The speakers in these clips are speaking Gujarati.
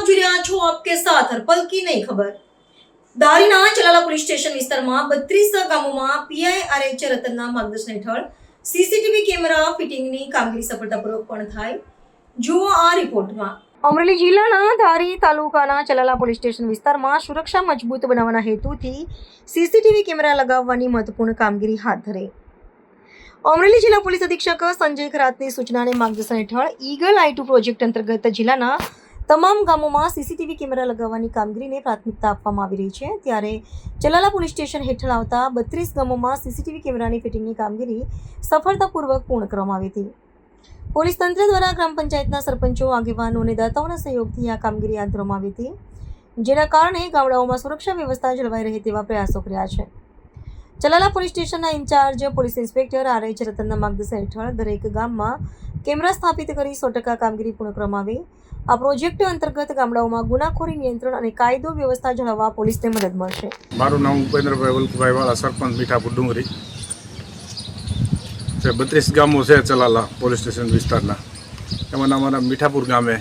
આપ જોઈ રહ્યા છો આપકે સાથ હરપલ કી નહીં ખબર। ધારીના ચલાલા પોલીસ સ્ટેશન વિસ્તારમાં 32 ગામોમાં પીઆઈઆરએચ રતનના માર્ગદર્શન હેઠળ સીસીટીવી કેમેરા ફિટિંગની કામગીરી સફળતાપૂર્વક પૂર્ણ થાય। જુઓ આ રિપોર્ટમાં। અમરેલી જિલ્લાના ધારી તાલુકાના ચલાલા પોલીસ સ્ટેશન વિસ્તારમાં સુરક્ષા મજબૂત બનાવવાના હેતુથી સીસીટીવી કેમેરા લગાવવાની મહત્વપૂર્ણ કામગીરી હાથ ધરી। અમરેલી જિલ્લા પોલીસ અધિક્ષક સંજય ખરાતની સૂચના અને માર્ગદર્શન હેઠળ ઈગલ I2 પ્રોજેક્ટ અંતર્ગત જિલ્લાના તમામ ગામોમાં સીસીટીવી કેમેરા લગાવવાની કામગીરીને પ્રાથમિકતા આપવામાં આવી રહી છે। ત્યારે ચલાલા પોલીસ સ્ટેશન હેઠળ આવતા 32 ગામોમાં સીસીટીવી કેમેરાની ફિટિંગની કામગીરી સફળતાપૂર્વક પૂર્ણ કરવામાં આવી હતી। પોલીસ તંત્ર દ્વારા ગ્રામ પંચાયતના સરપંચો, આગેવાનો અને દાતાઓના સહયોગથી આ કામગીરી હાથ ધરવામાં આવી હતી, જેના કારણે ગામડાઓમાં સુરક્ષા વ્યવસ્થા જળવાઈ રહે તેવા પ્રયાસો કર્યા છે। ચલાલા પોલીસ સ્ટેશનના ઇન્ચાર્જ પોલીસ ઇન્સ્પેક્ટર RH રતનના માર્ગદર્શન હેઠળ દરેક ગામમાં કેમેરા સ્થાપિત કરી 100% કામગીરી પૂર્ણ કરવામાં આવી। આ પ્રોજેક્ટ અંતર્ગત ગામડાઓમાં ગુનાખોરી નિયંત્રણ અને કાયદો વ્યવસ્થા જાળવવા પોલીસને મદદ મળશે। મારું નામ ઉપેન્દ્રભાઈ વલ્લભભાઈ વાળા, સરપંચ મીઠાપુર ડુંગરી। 32 ગામો છે ચલાલા પોલીસ સ્ટેશન વિસ્તારના। એમાંના અમારા મીઠાપુર ગામે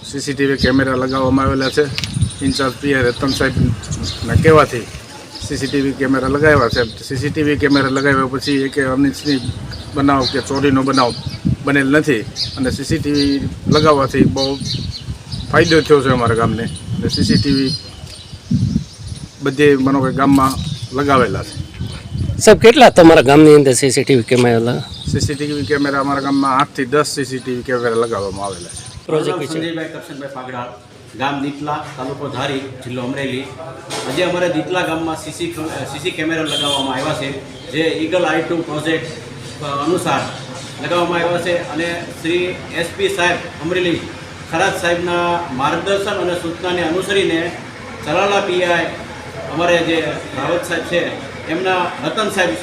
સીસીટીવી કેમેરા લગાવવામાં આવેલા છે। ઇન્ચાર્જ પીઆઈ રતન સાહેબના કહેવાથી સીસીટીવી કેમેરા લગાવ્યા છે। સીસીટીવી કેમેરા લગાવ્યા પછી એક અનિચ્છનીય બનાવ કે ચોરીનો બનાવ બનેલ નથી અને સીસીટીવી લગાવવાથી બહુ ફાયદો થયો છે અમારા ગામને। અને સીસીટીવી બધે માનો કે ગામમાં લગાવેલા છે। સાહેબ, કેટલા તમારા ગામની અંદર સીસીટીવી કેમેરા? સીસીટીવી કેમેરા અમારા ગામમાં 8 થી 10 સીસીટીવી કેમેરા લગાવવામાં આવેલા છે। પ્રોજેક્ટ સંજયભાઈ કરશનભાઈ પાગડાળ, ગામ દીતલા, તાલુકો ધારી, જિલ્લો અમરેલી। આજે અમારે દીતલા ગામમાં સીસી કેમેરા લગાવવામાં આવ્યા છે, જે ઈગલ I2 પ્રોજેક્ટ અનુસાર લગાવવામાં આવ્યા છે અને શ્રી SP સાહેબ અમરેલી ખરાત સાહેબના માર્ગદર્શન અને સૂચનાને અનુસરીને ચલાલા પીઆઈ અમારે જે રાવત સાહેબ છે એમના રતન સાહેબ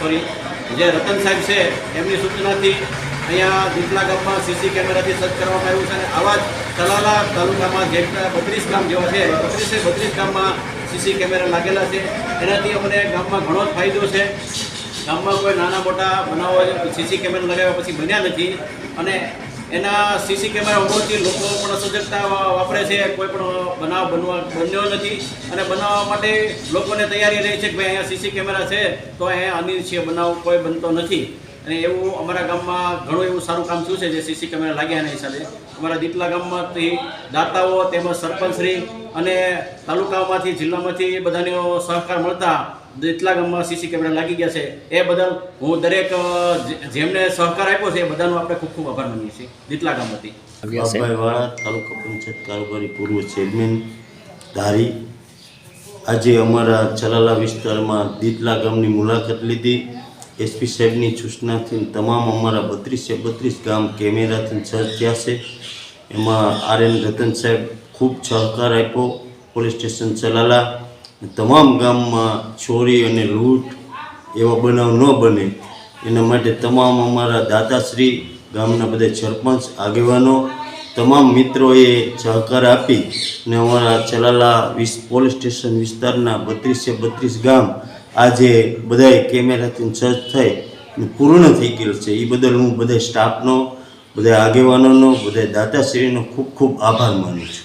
છે એમની સૂચનાથી અહીંયા દીતલા ગામમાં સીસી કેમેરાથી સજ્જ કરવામાં આવ્યું છે અને આવા જ ચલાલા તાલુકામાં જે 32 ગામ જેવા છે 32 ગામમાં સીસી કેમેરા લાગેલા છે। એનાથી અમને ગામમાં ઘણો જ ફાયદો છે। ગામમાં કોઈ નાના મોટા બનાવો સીસી કેમેરા લગાવ્યા પછી બન્યા નથી અને એના સીસી કેમેરા હોવાથી લોકો પણ સજગતા વાપરે છે। કોઈ પણ બનાવ બન્યો નથી અને બનાવવા માટે લોકોને તૈયારી રહી છે કે ભાઈ અહીંયા સીસી કેમેરા છે તો અહીંયા અનિચ્છનીય બનાવ કોઈ બનતો નથી અને એવું અમારા ગામમાં ઘણું એવું સારું કામ થયું છે જે સીસી કેમેરા લાગ્યા એના હિસાબે। અમારા દીતલા ગામમાંથી દાતાઓ તેમજ સરપંચશ્રી અને તાલુકામાંથી જિલ્લામાંથી બધાનો સહકાર મળતા દીતલા ગામમાં સીસી કેમેરા લાગી ગયા છે। એ બદલ હું દરેક જેમને સહકાર આપ્યો છે એ બધાનો આપણે ખૂબ ખૂબ આભાર માનીએ છીએ દીતલા ગામમાંથી। બાપભાઈ વાળા, તાલુકા પંચાયત કારોબારી પૂર્વ ચેરમેન ધારી। આજે અમારા ચલાલા વિસ્તારમાં દીતલા ગામની મુલાકાત લીધી। SP સાહેબની સૂચનાથી તમામ અમારા 32 ગામ કેમેરાથી સજ્જ થયા છે। એમાં RN રતન સાહેબ ખૂબ સહકાર આપ્યો પોલીસ સ્ટેશન ચલાલા। તમામ ગામમાં ચોરી અને લૂંટ એવા બનાવ ન બને એના માટે તમામ અમારા દાતાશ્રી, ગામના બધા સરપંચ, આગેવાનો, તમામ મિત્રોએ સહકાર આપી અને અમારા ચલાલા પોલીસ સ્ટેશન વિસ્તારના 32 ગામ આજે બધાય કેમેરાથી સજ્જ થઈ અને પૂર્ણ થઈ ગયેલ છે। એ બદલ હું બધા સ્ટાફનો, બધા આગેવાનોનો, બધા દાતાશ્રીનો ખૂબ ખૂબ આભાર માનું છું।